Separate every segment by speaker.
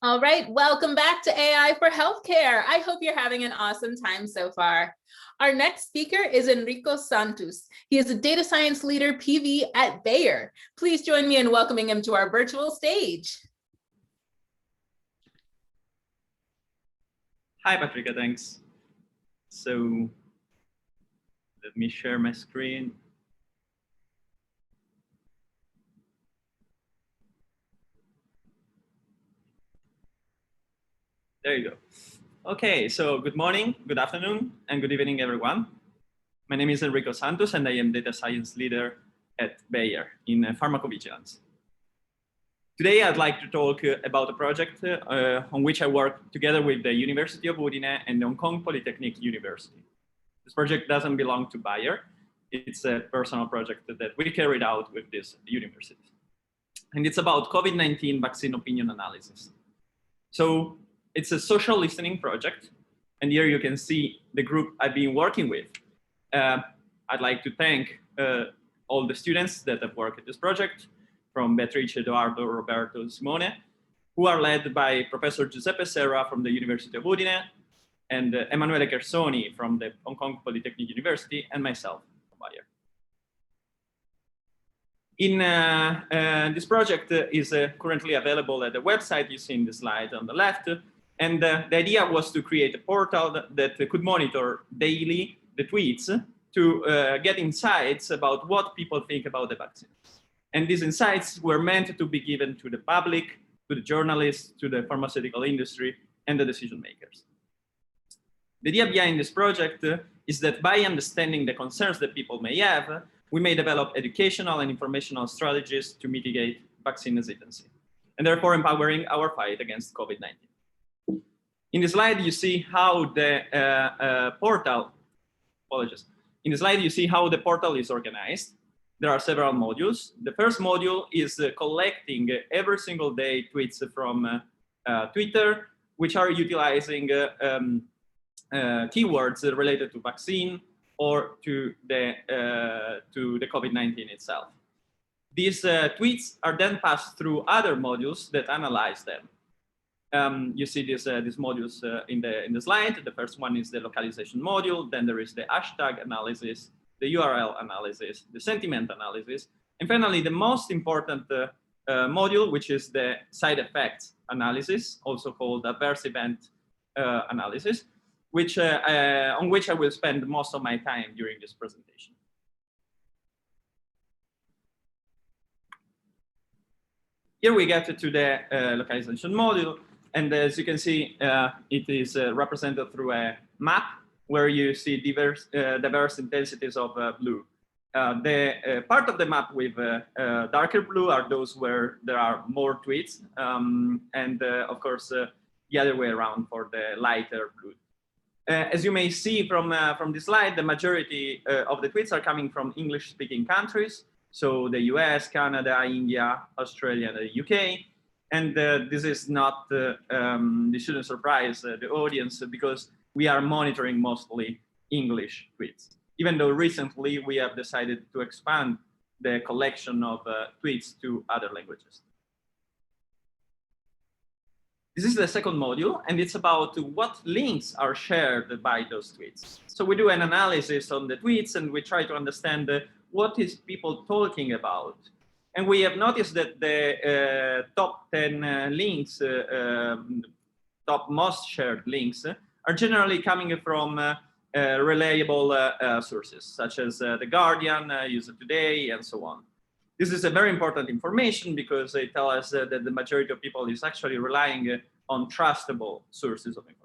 Speaker 1: All right, welcome back to AI for Healthcare. I hope you're having an awesome time so far. Our next speaker is Enrico Santus. He is a data science leader PV at Bayer. Please join me in welcoming him to our virtual stage.
Speaker 2: Hi, Patricia, thanks. So let me share my screen. There you go. Okay, so good morning, good afternoon, and good evening, everyone. My name is Enrico Santus, and I am data science leader at Bayer in pharmacovigilance. Today, I'd like to talk about a project on which I work together with the University of Udine and the Hong Kong Polytechnic University. This project doesn't belong to Bayer. It's a personal project that we carried out with this university. And it's about COVID-19 vaccine opinion analysis. So it's a social listening project. And here you can see the group I've been working with. I'd like to thank all the students that have worked at this project, from Beatrice, Edoardo, Roberto, Simone, who are led by Professor Giuseppe Serra from the University of Udine, and Emanuele Chersoni from the Hong Kong Polytechnic University, and myself from Bayer. This project is currently available at the website you see in the slide on the left. And the idea was to create a portal that could monitor daily the tweets to get insights about what people think about the vaccine. And these insights were meant to be given to the public, to the journalists, to the pharmaceutical industry, and the decision makers. The idea behind this project is that by understanding the concerns that people may have, we may develop educational and informational strategies to mitigate vaccine hesitancy, and therefore empowering our fight against COVID-19. In the slide, you see how the portal, In the slide, you see how the portal is organized. There are several modules. The first module is collecting every single day tweets from Twitter, which are utilizing keywords related to vaccine or to the COVID-19 itself. These tweets are then passed through other modules that analyze them. You see these modules in the slide. The first one is the localization module. Then there is the hashtag analysis, the URL analysis, the sentiment analysis, and finally the most important module, which is the side effects analysis, also called adverse event analysis, which on which I will spend most of my time during this presentation. Here we get to the localization module. And as you can see, it is represented through a map where you see diverse intensities of blue. The part of the map with darker blue are those where there are more tweets, and of course, the other way around for the lighter blue. As you may see from this slide, the majority of the tweets are coming from English-speaking countries, so the US, Canada, India, Australia, and the UK. And this is not, this shouldn't surprise the audience because we are monitoring mostly English tweets, even though recently we have decided to expand the collection of tweets to other languages. This is the second module, and it's about what links are shared by those tweets. So we do an analysis on the tweets, and we try to understand what is people talking about. And we have noticed that the top 10 links, top most shared links, are generally coming from reliable sources, such as The Guardian, USA Today, and so on. This is a very important information because they tell us that the majority of people is actually relying on trustable sources of information.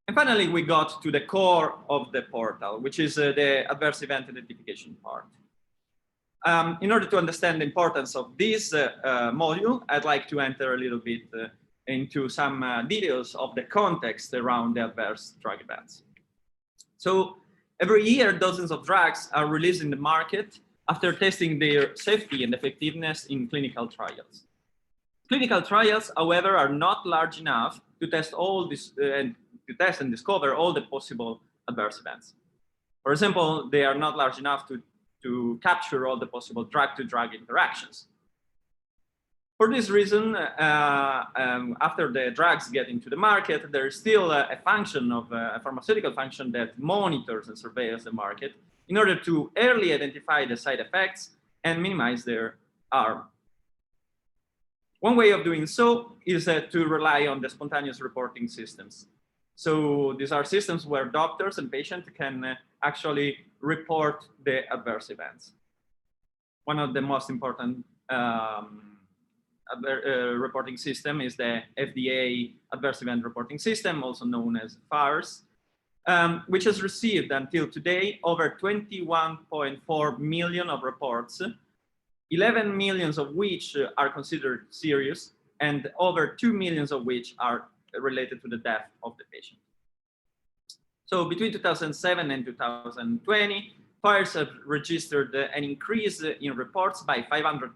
Speaker 2: And finally, we got to the core of the portal, which is the adverse event identification part. In order to understand the importance of this module, I'd like to enter a little bit into some details of the context around the adverse drug events. So every year, dozens of drugs are released in the market after testing their safety and effectiveness in clinical trials. Clinical trials, however, are not large enough to test all this to test and discover all the possible adverse events. For example, they are not large enough to capture all the possible drug-to-drug interactions. For this reason, after the drugs get into the market, there is still a function of a pharmaceutical function that monitors and surveils the market in order to early identify the side effects and minimize their harm. One way of doing so is to rely on the spontaneous reporting systems. So these are systems where doctors and patients can actually report the adverse events. One of the most important reporting system is the FDA Adverse Event Reporting System, also known as FARS, which has received until today over 21.4 million of reports, 11 millions of which are considered serious, and over 2 millions of which are related to the death of the patient. So between 2007 and 2020, FARS have registered an increase in reports by 500%.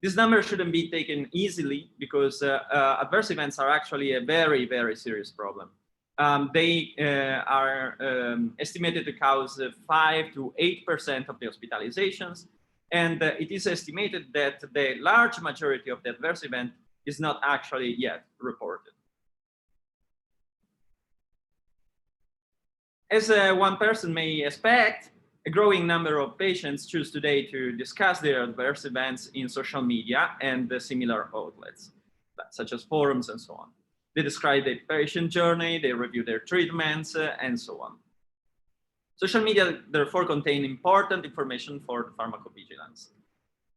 Speaker 2: This number shouldn't be taken easily because adverse events are actually a very, very serious problem. They are estimated to cause 5 to 8% of the hospitalizations, and it is estimated that the large majority of the adverse event is not actually yet reported. As one person may expect, a growing number of patients choose today to discuss their adverse events in social media and similar outlets, such as forums and so on. They describe their patient journey, they review their treatments, and so on. Social media, therefore, contain important information for pharmacovigilance.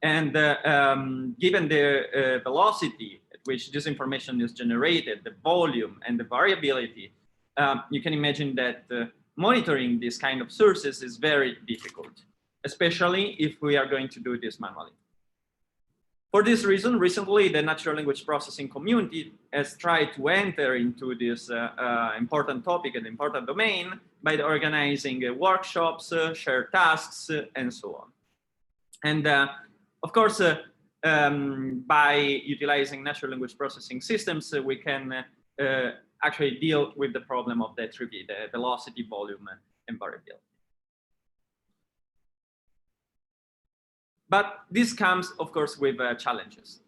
Speaker 2: And given the velocity at which this information is generated, the volume and the variability, you can imagine that monitoring these kind of sources is very difficult, especially if we are going to do this manually. For this reason, recently, the natural language processing community has tried to enter into this important topic and important domain by organizing workshops, shared tasks, and so on. And of course, by utilizing natural language processing systems, we can actually deal with the problem of the entropy, the velocity, volume, and variability. But this comes, of course, with challenges.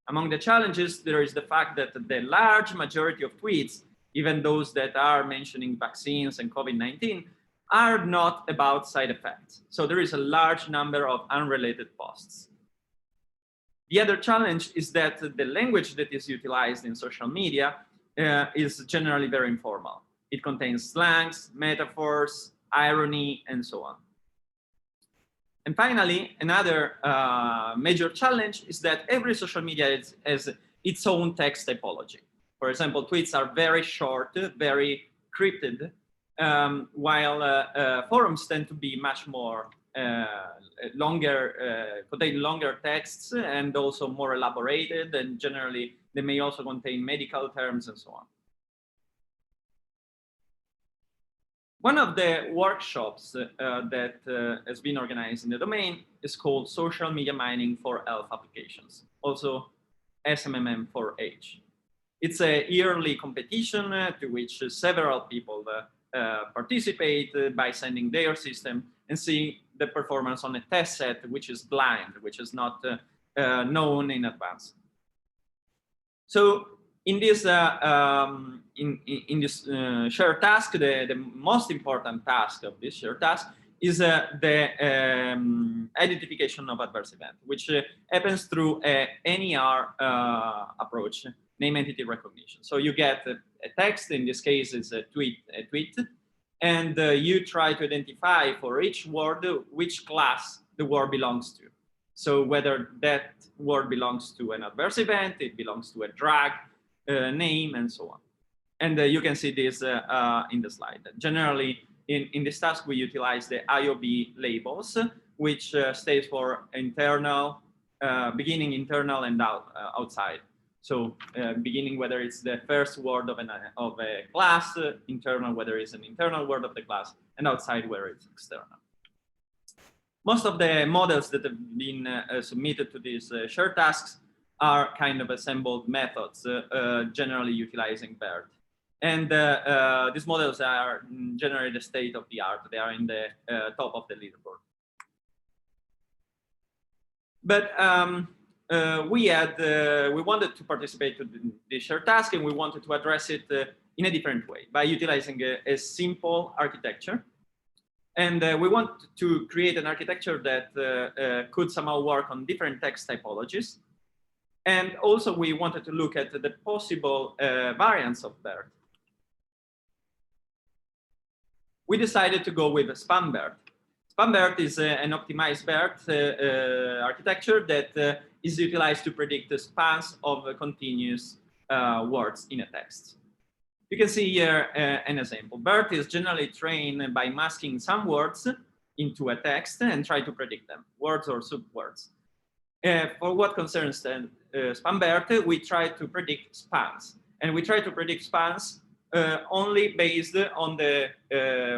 Speaker 2: Among the challenges, there is the fact that the large majority of tweets, even those that are mentioning vaccines and COVID-19, are not about side effects. So there is a large number of unrelated posts. The other challenge is that the language that is utilized in social media is generally very informal. It contains slangs, metaphors, irony, and so on. And finally, another major challenge is that every social media has its own text typology. For example, tweets are very short, very cryptic, while forums tend to be much more contain longer texts and also more elaborated, and generally they may also contain medical terms and so on. One of the workshops that has been organized in the domain is called Social Media Mining for Health Applications, also SMM4H. It's a yearly competition to which several people participate by sending their system and seeing the performance on a test set which is blind, which is not known in advance. So in this shared task, the most important task of this shared task is the identification of adverse event, which happens through a NER approach, name entity recognition. So you get a text, in this case it's a tweet, and you try to identify for each word which class the word belongs to. So whether that word belongs to an adverse event, it belongs to a drug, name, and so on. And you can see this in the slide. Generally, in this task, we utilize the IOB labels, which stands for internal, beginning, internal, and outside. So beginning, whether it's the first word of a class, internal, whether it's an internal word of the class, and outside, where it's external. Most of the models that have been submitted to these shared tasks are kind of assembled methods, generally utilizing BERT. And these models are generally the state of the art. They are in the top of the leaderboard. But we wanted to participate in the shared task, and we wanted to address it in a different way by utilizing a simple architecture. And we want to create an architecture that could somehow work on different text typologies. And also we wanted to look at the possible variants of BERT. We decided to go with a span BERT. Span BERT is an optimized BERT architecture that is utilized to predict the spans of continuous words in a text. You can see here an example. BERT is generally trained by masking some words into a text and try to predict them, words or subwords. For what concerns span BERT, we try to predict spans, and we try to predict spans only based on the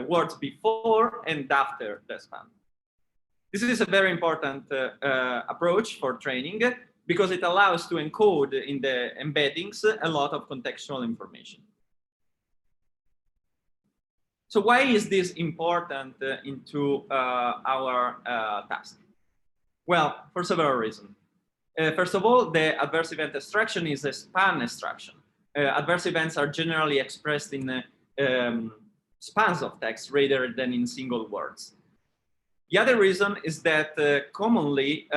Speaker 2: words before and after the span. This is a very important approach for training because it allows to encode in the embeddings a lot of contextual information. So why is this important into our task? Well, for several reasons. First of all, the adverse event extraction is a span extraction. Adverse events are generally expressed in spans of text rather than in single words. The other reason is that commonly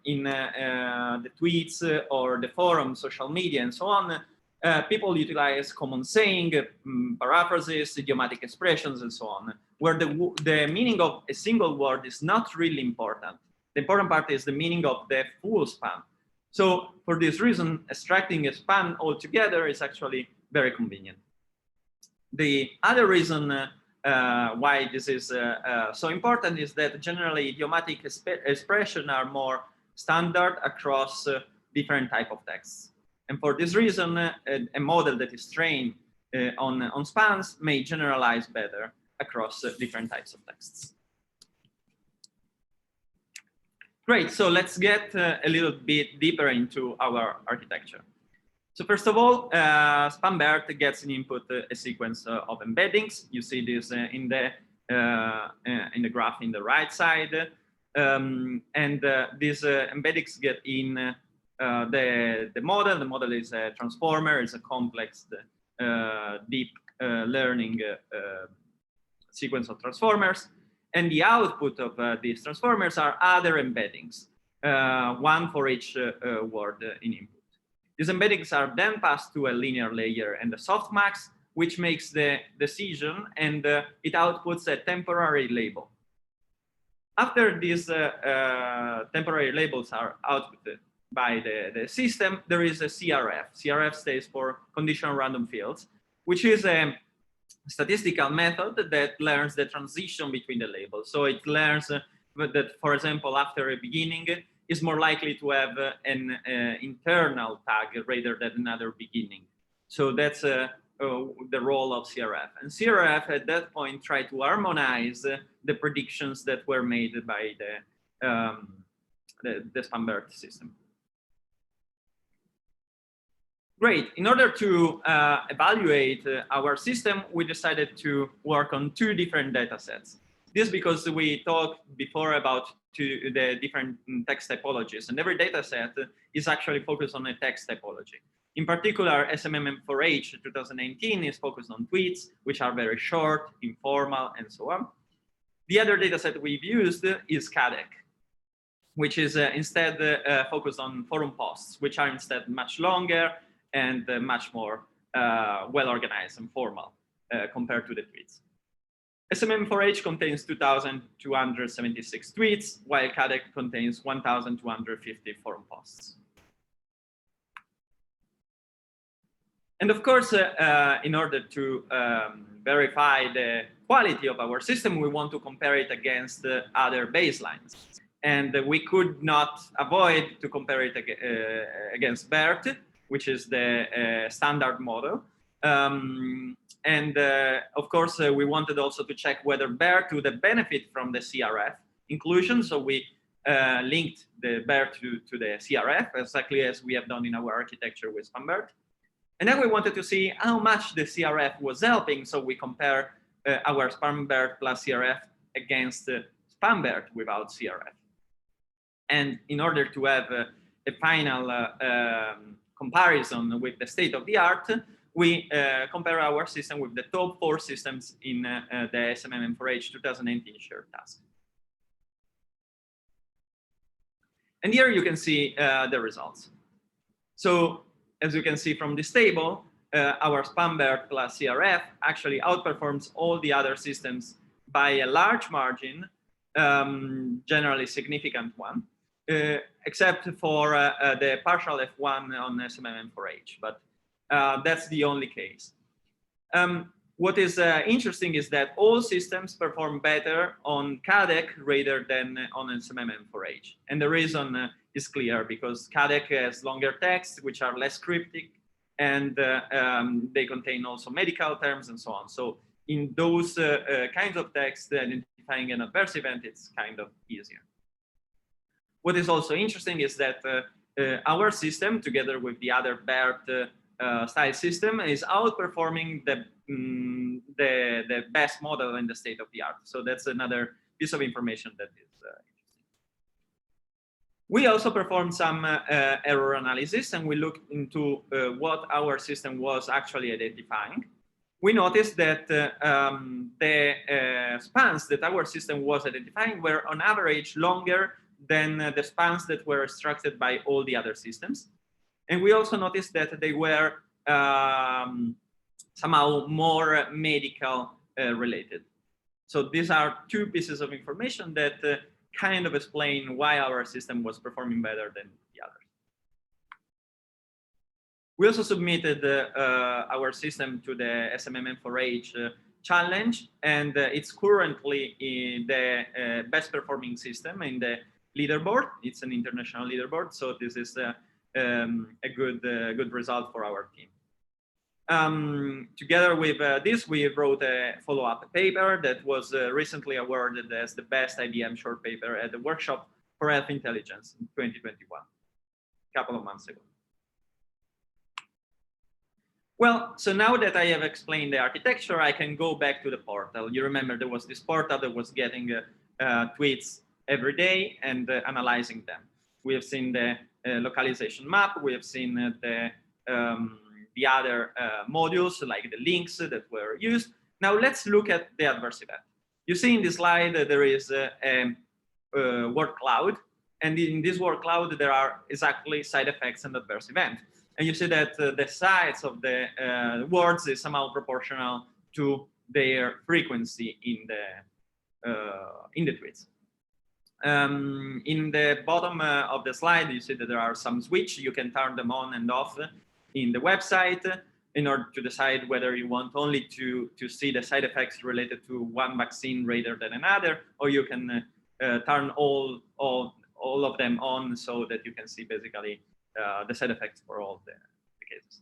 Speaker 2: in the tweets or the forum, social media, and so on, people utilize common saying, paraphrases, idiomatic expressions, and so on, where the meaning of a single word is not really important. The important part is the meaning of the full span. So for this reason, extracting a span altogether is actually very convenient. The other reason why this is so important is that generally idiomatic expressions are more standard across different type of texts. And for this reason, a model that is trained on spans may generalize better across different types of texts. Great, so let's get a little bit deeper into our architecture. So first of all, span BERT gets an input, a sequence of embeddings. You see this in the graph in the right side. These embeddings get in the model. The model is a transformer, it's a complex, deep learning sequence of transformers. And the output of these transformers are other embeddings, one for each word in input. These embeddings are then passed to a linear layer and a softmax, which makes the decision, and it outputs a temporary label. After these temporary labels are outputted by the system, there is a CRF. CRF stands for conditional random fields, which is a statistical method that learns the transition between the labels. So it learns that, for example, after a beginning is more likely to have an internal tag rather than another beginning. So that's the role of CRF. And CRF at that point try to harmonize the predictions that were made by the span BERT system. Great. In order to evaluate our system, we decided to work on two different data sets. This because we talked before about the different text typologies, and every data set is actually focused on a text typology. In particular, SMM4H 2019 is focused on tweets, which are very short, informal, and so on. The other data set we've used is CADEC, which is instead focused on forum posts, which are instead much longer and much more well-organized and formal compared to the tweets. SMM4H contains 2,276 tweets, while CADEC contains 1,250 forum posts. And of course, in order to verify the quality of our system, we want to compare it against other baselines. And we could not avoid to compare it against BERT, which is the standard model. Of course, we wanted also to check whether BERT would benefit from the CRF inclusion. So we linked the BERT to the CRF, exactly as we have done in our architecture with span BERT. And then we wanted to see how much the CRF was helping. So we compare our span BERT plus CRF against span BERT without CRF. And in order to have a a final comparison with the state of the art, we compare our system with the top 4 systems in the SMM4H 2019 shared task. And here you can see the results. So as you can see from this table, our SpanBERT plus CRF actually outperforms all the other systems by a large margin, generally significant one, except for the partial F1 on SMM4H, but that's the only case. What is interesting is that all systems perform better on CADEC rather than on SMM4H. And the reason is clear, because CADEC has longer texts, which are less cryptic, and they contain also medical terms and so on. So in those kinds of text, identifying an adverse event, it's kind of easier. What is also interesting is that our system, together with the other BERT style system, is outperforming the best model in the state of the art. So that's another piece of information that is interesting. We also performed some error analysis, and we looked into what our system was actually identifying. We noticed that the spans that our system was identifying were on average longer than the spans that were extracted by all the other systems. And we also noticed that they were somehow more medical related. So these are 2 pieces of information that kind of explain why our system was performing better than the others. We also submitted our system to the SMM4H challenge, and it's currently in the best performing system in the leaderboard. It's an international leaderboard, so this is a good result for our team. Together with this, we wrote a follow-up paper that was recently awarded as the best IBM short paper at the Workshop for Health Intelligence in 2021, a couple of months ago. Well, so now that I have explained the architecture, I can go back to the portal. You remember there was this portal that was getting tweets every day and analyzing them. We have seen the localization map. We have seen the other modules, like the links that were used. Now let's look at the adverse event. You see in this slide that there is a word cloud, and in this word cloud there are exactly side effects and adverse events. And you see that the size of the words is somehow proportional to their frequency in the tweets. In the bottom of the slide, you see that there are some switches. You can turn them on and off in the website in order to decide whether you want only to see the side effects related to one vaccine rather than another, or you can turn all of them on so that you can see basically the side effects for all the cases.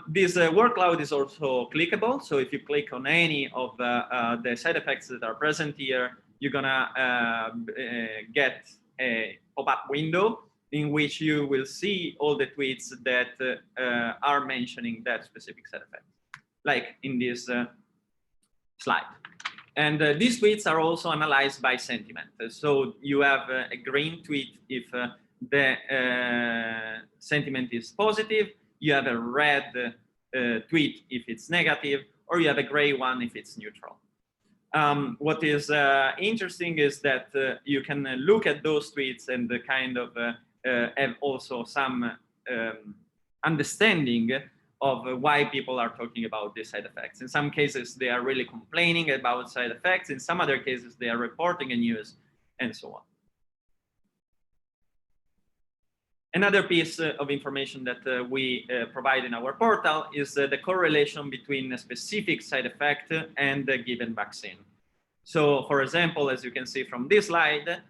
Speaker 2: This word cloud is also clickable. So if you click on any of the side effects that are present here, you're gonna get a pop-up window in which you will see all the tweets that are mentioning that specific side effect, like in this slide. And these tweets are also analyzed by sentiment. So you have a green tweet if the sentiment is positive, you have a red tweet if it's negative, or you have a gray one if it's neutral. What is interesting is that you can look at those tweets and kind of have also some understanding of why people are talking about these side effects. In some cases, they are really complaining about side effects. In some other cases, they are reporting a news, and so on. Another piece of information that we provide in our portal is the correlation between a specific side effect and a given vaccine. So, for example, as you can see from this slide,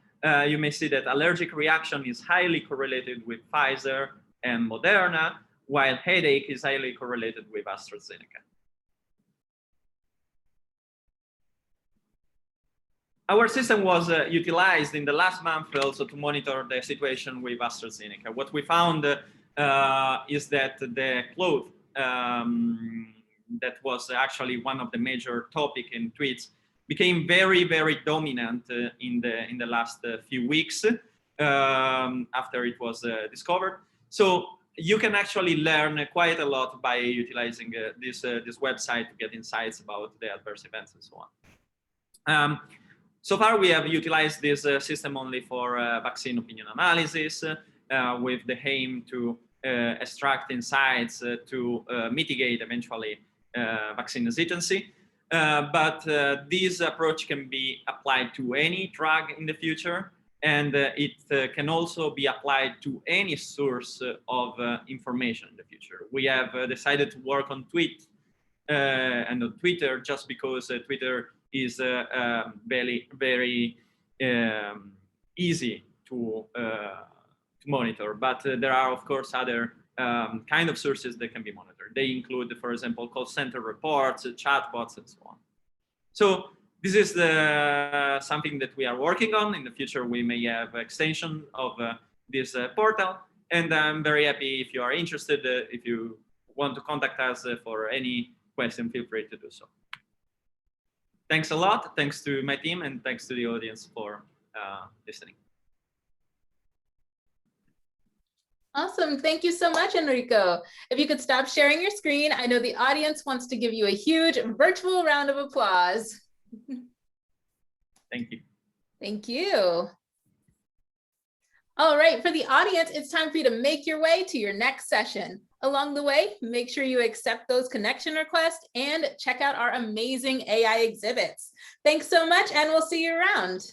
Speaker 2: you may see that allergic reaction is highly correlated with Pfizer and Moderna, while headache is highly correlated with AstraZeneca. Our system was utilized in the last month also to monitor the situation with AstraZeneca. What we found is that the cloth that was actually one of the major topics in tweets became very, very dominant in the last few weeks. after it was discovered. So you can actually learn quite a lot by utilizing this website to get insights about the adverse events and so on. So far, we have utilized this system only for vaccine opinion analysis with the aim to extract insights to mitigate eventually vaccine hesitancy. But this approach can be applied to any drug in the future, and it can also be applied to any source of information in the future. We have decided to work on tweet and on Twitter just because Twitter is very easy to monitor, but there are of course other kind of sources that can be monitored. They include, for example, call center reports, chatbots, and so on. So this is something that we are working on. In the future, we may have extension of this portal, and I'm very happy if you are interested. If you want to contact us for any question, feel free to do so. Thanks a lot. Thanks to my team, and thanks to the audience for listening.
Speaker 1: Awesome. Thank you so much, Enrico. If you could stop sharing your screen, I know the audience wants to give you a huge virtual round of applause.
Speaker 2: Thank you.
Speaker 1: Thank you. All right, for the audience, it's time for you to make your way to your next session. Along the way, make sure you accept those connection requests and check out our amazing AI exhibits. Thanks so much, and we'll see you around.